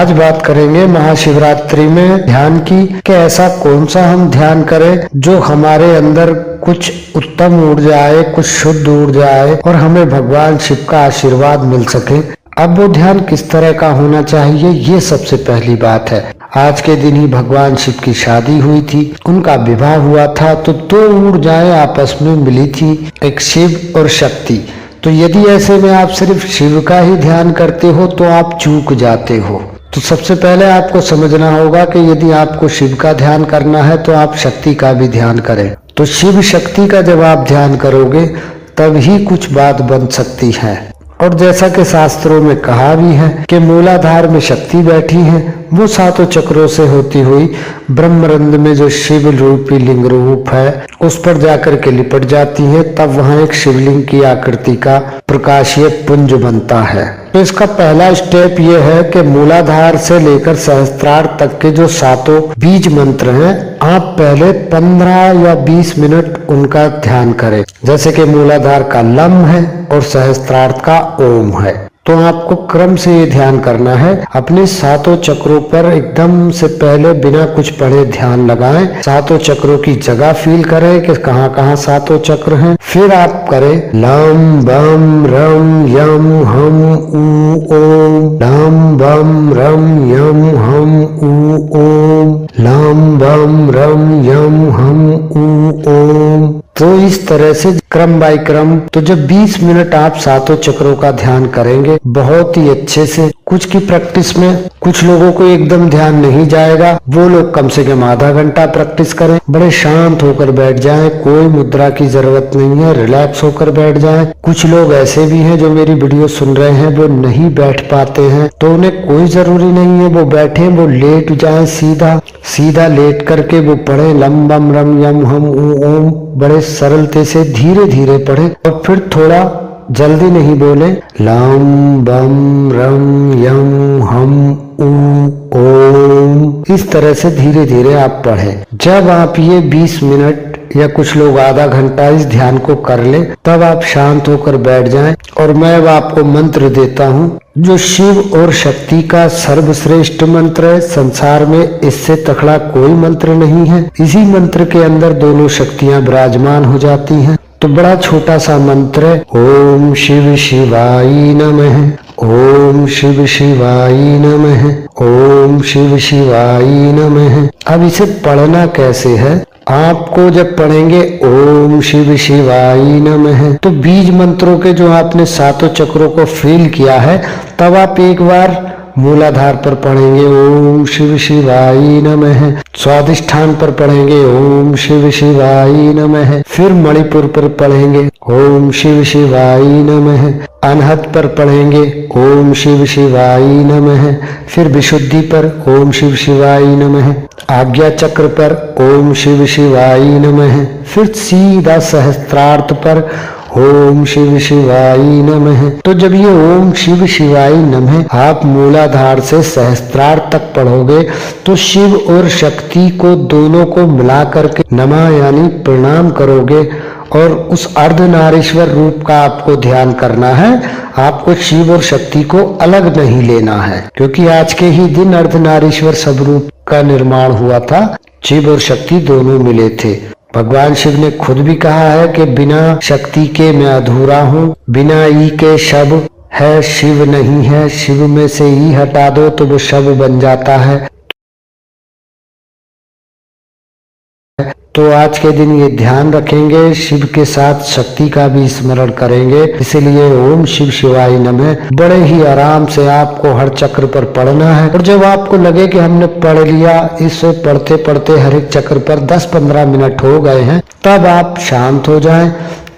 आज बात करेंगे महाशिवरात्रि में ध्यान की कि ऐसा कौन सा हम ध्यान करें जो हमारे अंदर कुछ उत्तम ऊर्जा आए, कुछ शुद्ध ऊर्जा आए और हमें भगवान शिव का आशीर्वाद मिल सके। अब वो ध्यान किस तरह का होना चाहिए, ये सबसे पहली बात है। आज के दिन ही भगवान शिव की शादी हुई थी, उनका विवाह हुआ था, तो दो ऊर्जाएं आपस में मिली थी, एक शिव और शक्ति। तो यदि ऐसे में आप सिर्फ शिव का ही ध्यान करते हो तो आप चूक जाते हो। तो सबसे पहले आपको समझना होगा कि यदि आपको शिव का ध्यान करना है तो आप शक्ति का भी ध्यान करें। तो शिव शक्ति का जब आप ध्यान करोगे तब ही कुछ बात बन सकती है। और जैसा कि शास्त्रों में कहा भी है कि मूलाधार में शक्ति बैठी है, वो सातों चक्रों से होती हुई ब्रह्मरंध्र में जो शिव रूपी लिंग रूप है उस पर जाकर के लिपट जाती है, तब वहां एक शिवलिंग की आकृति का प्रकाशीय पुंज बनता है। तो इसका पहला स्टेप ये है कि मूलाधार से लेकर सहस्त्रार तक के जो सातों बीज मंत्र हैं, आप पहले 15 या 20 मिनट उनका ध्यान करें। जैसे कि मूलाधार का लम है और सहस्त्रार्थ का ओम है। तो आपको क्रम से ये ध्यान करना है। अपने सातों चक्रों पर एकदम से पहले बिना कुछ पढ़े ध्यान लगाएं। सातों चक्रों की जगह फील करें कि कहाँ कहाँ सातों चक्र हैं। फिर आप करें लम बम रम यम हम ऊ ओम, लम बम रम यम हम ऊ ओम, लम बम रम यम हम ऊ ओम। तो इस तरह से क्रम बाय क्रम। तो जब 20 मिनट आप सातों चक्रों का ध्यान करेंगे बहुत ही अच्छे से, कुछ की प्रैक्टिस में कुछ लोगों को एकदम ध्यान नहीं जाएगा, वो लोग कम से कम आधा घंटा प्रैक्टिस करें। बड़े शांत होकर बैठ जाएं, कोई मुद्रा की जरूरत नहीं है, रिलैक्स होकर बैठ जाएं। कुछ लोग ऐसे भी हैं जो मेरी वीडियो सुन रहे हैं, वो नहीं बैठ पाते हैं, तो उन्हें कोई जरूरी नहीं है वो बैठे, वो लेट जाएं, सीधा सीधा लेट करके वो पढ़े लम बम रम यम हम ऊ ओम। बड़े सरलते से धीरे धीरे पढ़े और फिर थोड़ा जल्दी नहीं बोले, लम बम रम यम हम ऊ ओम। इस तरह से धीरे धीरे आप पढ़ें। जब आप ये 20 मिनट या कुछ लोग आधा घंटा इस ध्यान को कर ले, तब आप शांत होकर बैठ जाएं। और मैं अब आपको मंत्र देता हूँ जो शिव और शक्ति का सर्वश्रेष्ठ मंत्र है। संसार में इससे तकड़ा कोई मंत्र नहीं है। इसी मंत्र के अंदर दोनों शक्तियां विराजमान हो जाती हैं। तो बड़ा छोटा सा मंत्र है, ओम शिव शिवाय नमः, ओम शिव शिवाय नमः, ओम शिव शिवाय नमः। अब इसे पढ़ना कैसे है, आपको जब पढ़ेंगे ओम शिव शिवाय नमः, तो बीज मंत्रों के जो आपने सातों चक्रों को फील किया है, तब आप एक बार मूलाधार पर पढ़ेंगे ओम शिव शिवाय नमः, स्वादिष्ठान पर पढ़ेंगे ओम शिव शिवाय नमः, फिर मणिपुर पर पढ़ेंगे ओम शिव शिवाय नमः, अनहत पर पढ़ेंगे ओम शिव शिवाय नमः, फिर विशुद्धि पर ओम शिव शिवाय नमः, आज्ञा चक्र पर ओम शिव शिवाय नमः, फिर सीधा सहस्त्रार्थ पर ओम शिव शिवाय नमः। तो जब ये ओम शिव शिवाय नमः आप मूलाधार से सहस्त्रार्थ तक पढ़ोगे तो शिव और शक्ति को दोनों को मिला करके नमः यानी प्रणाम करोगे। और उस अर्धनारीश्वर रूप का आपको ध्यान करना है। आपको शिव और शक्ति को अलग नहीं लेना है, क्योंकि आज के ही दिन अर्धनारीश्वर सब रूप का निर्माण हुआ था। शिव और शक्ति दोनों मिले थे। भगवान शिव ने खुद भी कहा है कि बिना शक्ति के मैं अधूरा हूँ, बिना ई के शब है शिव नहीं है, शिव में से ई हटा दो तो वो शब बन जाता है। तो आज के दिन ये ध्यान रखेंगे, शिव के साथ शक्ति का भी स्मरण करेंगे। इसीलिए ओम शिव शिवाय नमः बड़े ही आराम से आपको हर चक्र पर पढ़ना है। और जब आपको लगे कि हमने पढ़ लिया, इसे पढ़ते पढ़ते हर एक चक्र पर 10-15 मिनट हो गए हैं, तब आप शांत हो जाएं,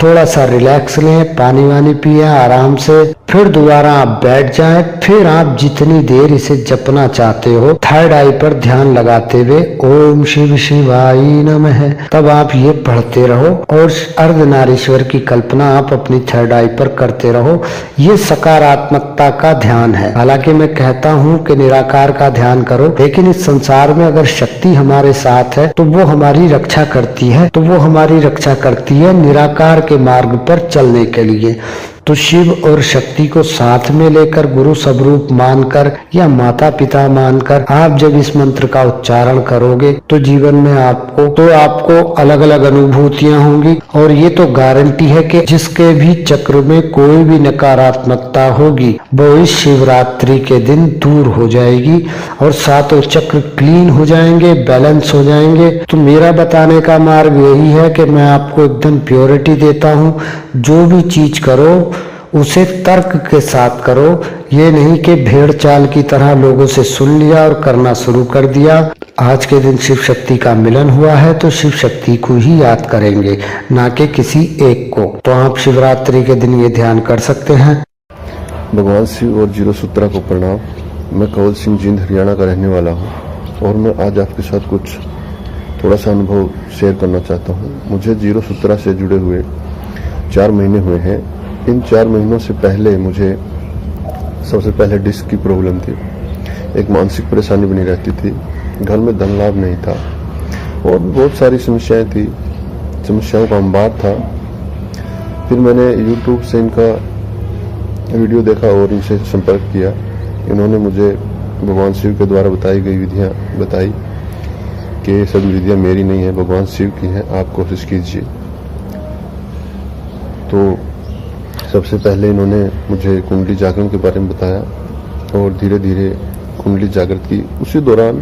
थोड़ा सा रिलैक्स लें, पानी वानी पिए आराम से, फिर दोबारा आप बैठ जाएं। फिर आप जितनी देर इसे जपना चाहते हो, थर्ड आई पर ध्यान लगाते हुए ओम शिव शिवाय नमः, तब आप ये पढ़ते रहो और अर्धनारीश्वर की कल्पना आप अपनी थर्ड आई पर करते रहो। ये सकारात्मकता का ध्यान है। हालांकि मैं कहता हूँ कि निराकार का ध्यान करो, लेकिन इस संसार में अगर शक्ति हमारे साथ है तो वो हमारी रक्षा करती है, तो वो हमारी रक्षा करती है निराकार के मार्ग पर चलने के लिए। तो शिव और शक्ति को साथ में लेकर गुरु स्वरूप मानकर या माता पिता मानकर आप जब इस मंत्र का उच्चारण करोगे तो जीवन में आपको अलग अलग अनुभूतियां होंगी। और ये तो गारंटी है कि जिसके भी चक्र में कोई भी नकारात्मकता होगी वो इस शिवरात्रि के दिन दूर हो जाएगी और सातों चक्र क्लीन हो जाएंगे, बैलेंस हो जाएंगे। तो मेरा बताने का मार्ग यही है कि मैं आपको एकदम प्योरिटी देता हूँ। जो भी चीज करो उसे तर्क के साथ करो, ये नहीं कि भेड़ चाल की तरह लोगों से सुन लिया और करना शुरू कर दिया। आज के दिन शिव शक्ति का मिलन हुआ है तो शिव शक्ति को ही याद करेंगे, ना कि किसी एक को। तो आप शिवरात्रि के दिन ये ध्यान कर सकते हैं। भगवान शिव और जीरो सूत्रा को प्रणाम। मैं कंवल सिंह जींद हरियाणा का रहने वाला हूँ और मैं आज आपके साथ कुछ थोड़ा सा अनुभव शेयर करना चाहता हूँ। मुझे जीरो सूत्रा से जुड़े हुए 4 महीने हुए हैं। इन 4 महीनों से पहले मुझे सबसे पहले डिस्क की प्रॉब्लम थी, एक मानसिक परेशानी बनी रहती थी, घर में धन लाभ नहीं था और बहुत सारी समस्याएं थी, समस्याओं का अंबार था। फिर मैंने यूट्यूब से इनका वीडियो देखा और इनसे संपर्क किया। इन्होंने मुझे भगवान शिव के द्वारा बताई गई विधियां बताई कि सभी विधियां मेरी नहीं है, भगवान शिव की हैं, आप कोशिश कीजिए। तो सबसे पहले इन्होंने मुझे कुंडली जागरण के बारे में बताया और धीरे धीरे कुंडली जागृत की। उसी दौरान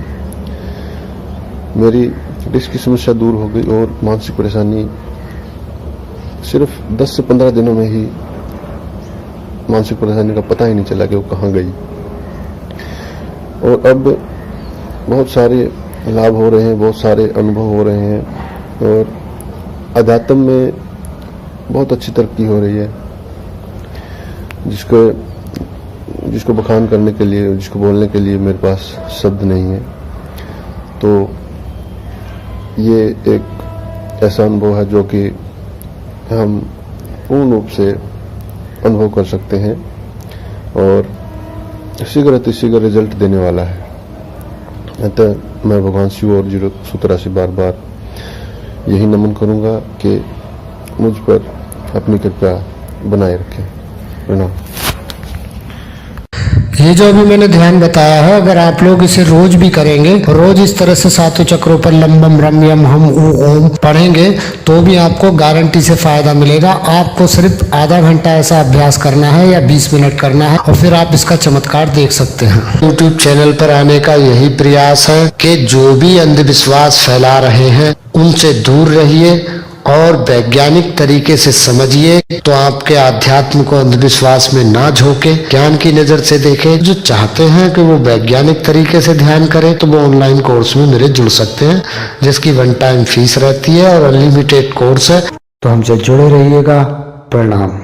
मेरी डिस्क की समस्या दूर हो गई और मानसिक परेशानी सिर्फ 10 से 15 दिनों में ही मानसिक परेशानी का पता ही नहीं चला कि वो कहाँ गई। और अब बहुत सारे लाभ हो रहे हैं, बहुत सारे अनुभव हो रहे हैं और अध्यात्म में बहुत अच्छी तरक्की हो रही है, जिसको बखान करने के लिए, जिसको बोलने के लिए मेरे पास शब्द नहीं है। तो ये एक ऐसा अनुभव है जो कि हम पूर्ण रूप से अनुभव कर सकते हैं और शीघ्र रिजल्ट देने वाला है। अतः मैं भगवान शिव और जीरो सूत्रा से बार बार यही नमन करूंगा कि मुझ पर अपनी कृपा बनाए रखें। प्रणाम। ये जो अभी मैंने ध्यान बताया है, अगर आप लोग इसे रोज भी करेंगे, रोज इस तरह से सातों चक्रों पर लंबम रम्यम हम ओम पढ़ेंगे तो भी आपको गारंटी से फायदा मिलेगा। आपको सिर्फ आधा घंटा ऐसा अभ्यास करना है या 20 मिनट करना है और फिर आप इसका चमत्कार देख सकते हैं। YouTube चैनल पर आने का यही प्रयास है कि जो भी अंधविश्वास फैला रहे हैं उनसे दूर रहिए और वैज्ञानिक तरीके से समझिए, तो आपके आध्यात्म को अंधविश्वास में ना झोंके, ज्ञान की नजर से देखें। जो चाहते हैं कि वो वैज्ञानिक तरीके से ध्यान करें तो वो ऑनलाइन कोर्स में मेरे जुड़ सकते हैं, जिसकी 1 टाइम फीस रहती है और अनलिमिटेड कोर्स है। तो हमसे जुड़े रहिएगा। प्रणाम।